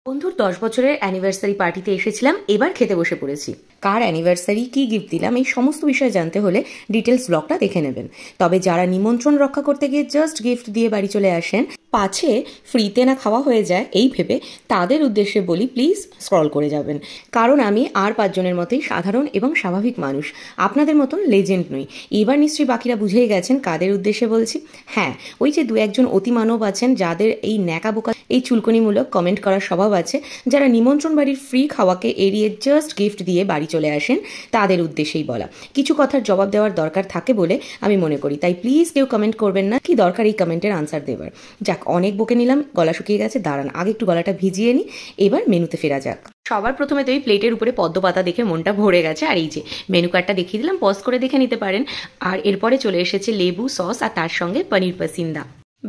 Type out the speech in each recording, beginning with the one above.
বন্ধুর 10 বছরের অ্যানিভার্সারি পার্টিতে এসেছিলাম, এবার খেতে বসে পড়েছি। কার অ্যানিভার্সারি, কি গিফট দিলাম, এই সমস্ত বিষয় জানতে হলে ডিটেলস ব্লগটা দেখে নেবেন। তবে যারা নিমন্ত্রণ রক্ষা করতে গিয়ে জাস্ট গিফট দিয়ে বাড়ি চলে আসেন, পাছে ফ্রিতে না খাওয়া হয়ে যায় এই ভেবে, তাদের উদ্দেশ্যে বলি প্লিজ স্ক্রল করে যাবেন। কারণ আমি আর 5 জনের মতোই সাধারণ এবং স্বাভাবিক মানুষ, আপনাদের মতন লেজেন্ড নই। এবার নিশ্চয়ই বাকিরা বুঝেই গেছেন কাদের উদ্দেশ্যে বলছি। হ্যাঁ, ওই যে 2-1 জন অতিমানব আছেন যাদের এই ন্যাকাবোকা এই চুলকনিমূলক কমেন্ট করার স্বভাব আছে, যারা নিমন্ত্রণ বাড়ির ফ্রি খাওয়াকে এড়িয়ে জাস্ট গিফট দিয়ে বাড়ি চলে আসেন, তাদের উদ্দেশ্যেই বলা। কিছু কথার জবাব দেওয়ার দরকার থাকে বলে আমি মনে করি, তাই প্লিজ কেউ কমেন্ট করবেন না কি দরকার এই কমেন্টের আনসার দেওয়ার। যাক, অনেক বকে নিলাম, গলা শুকিয়ে গেছে, দাঁড়ান আগে একটু গলাটা ভিজিয়ে নিই, এবার মেনুতে ফেরা যাক। সবার প্রথমে তো এই প্লেটের উপরে পদ্ম পাতা দেখে মনটা ভরে গেছে, আর এই যে মেনু কার্ডটা দেখিয়ে দিলাম, পজ করে দেখে নিতে পারেন। আর এরপরে চলে এসেছে লেবু সস আর তার সঙ্গে পনির পাসিন্দা।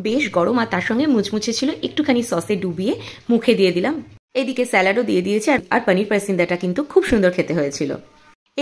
বেশ গরম আর তার সঙ্গে মুচমুচে ছিল, একটুখানি সসে ডুবিয়ে মুখে দিয়ে দিলাম। এদিকে স্যালাডও দিয়ে দিয়েছে, আর পনির পাসিন্দাটা কিন্তু খুব সুন্দর খেতে হয়েছিল।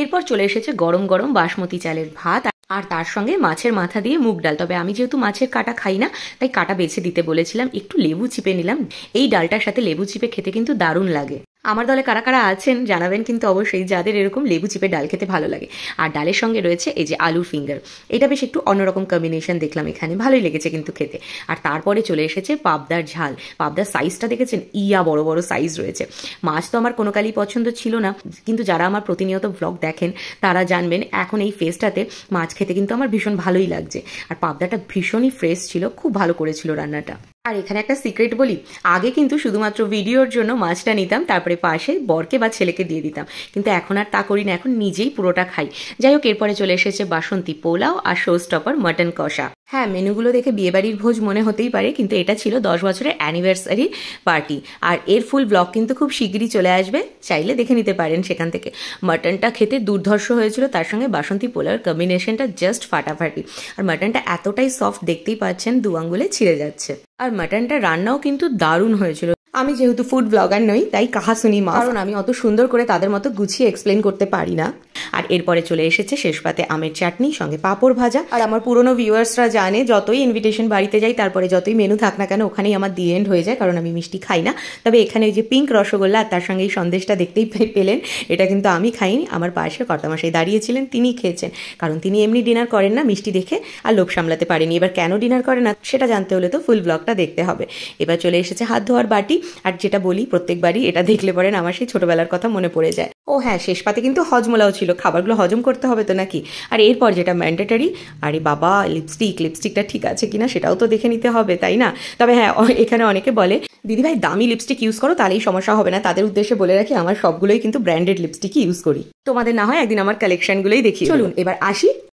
এরপর চলে এসেছে গরম গরম বাসমতি চালের ভাত আর তার সঙ্গে মাছের মাথা দিয়ে মুগ ডাল। তবে আমি যেহেতু মাছের কাঁটা খাই না, তাই কাঁটা বেছে দিতে বলেছিলাম, একটু লেবু চিপে নিলাম। এই ডালটার সাথে লেবু চিপে খেতে কিন্তু দারুণ লাগে। আমার দলে কারা কারা আছেন জানাবেন কিন্তু অবশ্যই, যাদের এরকম লেবু চিপে ডাল খেতে ভালো লাগে। আর ডালের সঙ্গে রয়েছে এই যে আলুর ফিঙ্গার, এটা বেশ একটু অন্যরকম কম্বিনেশন দেখলাম এখানে, ভালোই লেগেছে কিন্তু খেতে। আর তারপরে চলে এসেছে পাবদার ঝাল। পাবদার সাইজটা দেখেছেন, ইয়া বড় বড় সাইজ রয়েছে। মাছ তো আমার কোনো কালই পছন্দ ছিল না, কিন্তু যারা আমার প্রতিনিয়ত ব্লগ দেখেন তারা জানবেন এখন এই ফেসটাতে মাছ খেতে কিন্তু আমার ভীষণ ভালোই লাগছে। আর পাবদাটা ভীষণই ফ্রেশ ছিল, খুব ভালো করেছিল রান্নাটা। আর এখানে একটা সিক্রেট বলি, আগে কিন্তু শুধুমাত্র ভিডিওর জন্য মাছটা নিতাম, তারপরে পাশে বরকে বা ছেলেকে দিয়ে দিতাম, কিন্তু এখন আর তা করি না, এখন নিজেই পুরোটা খাই। যাই হোক, এরপরে চলে এসেছে বাসন্তী পোলাও আর শো স্টপার মটন কষা। হ্যাঁ, মেনুগুলো দেখে বিয়েবাড়ির ভোজ মনে হতেই পারে, কিন্তু এটা ছিল 10 বছরের অ্যানিভার্সারি পার্টি। আর এর ফুল ব্লগ কিন্তু খুব শিগগিরই চলে আসবে, চাইলে দেখে নিতে পারেন সেখান থেকে। মাটনটা খেতে দুর্ধর্ষ হয়েছিল, তার সঙ্গে বাসন্তী পোলাওর কম্বিনেশনটা জাস্ট ফাটাফাটি। আর মাটনটা এতটাই সফট, দেখতেই পাচ্ছেন 2 আঙ্গুলে ছিঁড়ে যাচ্ছে। আর মাটনটা রান্নাও কিন্তু দারুণ হয়েছিল। আমি যেহেতু ফুড ব্লগার নই, তাই কাহা শুনি মা, কারণ আমি অত সুন্দর করে তাদের মতো গুছিয়ে এক্সপ্লেন করতে পারি না। আর এরপরে চলে এসেছে শেষ পাতে আমের চাটনি, সঙ্গে পাঁপড় ভাজা। আর আমার পুরনো ভিউয়ার্সরা জানে, যতই ইনভিটেশন বাড়িতে যাই, তারপরে যতই মেনু থাক না কেন, ওখানেই আমার দি এন্ড হয়ে যায়, কারণ আমি মিষ্টি খাই না। তবে এখানে ওই যে পিঙ্ক রসগোল্লা আর তার সঙ্গে এই সন্দেশটা দেখতেই পেলেন, এটা কিন্তু আমি খাইনি, আমার পাশে কর্তামশাই দাঁড়িয়েছিলেন, তিনিই খেয়েছেন। কারণ তিনি এমনি ডিনার করেন না, মিষ্টি দেখে আর লোভ সামলাতে পারেনি। এবার কেন ডিনার করে না সেটা জানতে হলে তো ফুল ব্লগটা দেখতে হবে। এবার চলে এসেছে হাত ধোয়ার বাটি। আর যেটা বলি প্রত্যেকবারই, এটা দেখলে পরেন আমার সেই ছোটবেলার কথা মনে পড়ে যায়। ও হ্যাঁ, শেষ পাতে কিন্তু হজমোলাও ছিল, খাবারগুলো হজম করতে হবে তো নাকি। আর এরপর যেটা ম্যান্ডেটারি, আরে বাবা, লিপস্টিকটা ঠিক আছে কিনা সেটাও তো দেখে নিতে হবে, তাই না? তবে হ্যাঁ, এখানে অনেকে বলে দিদিভাই দামি লিপস্টিক ইউজ করো, তাহলেই সমস্যা হবে না। তাদের উদ্দেশ্যে বলে রাখি, আমার সবগুলোই কিন্তু ব্র্যান্ডেড লিপস্টিকই ইউজ করি। তোমাদের না হয় একদিন আমার কালেকশনগুলোই দেখি। চলুন এবার আসি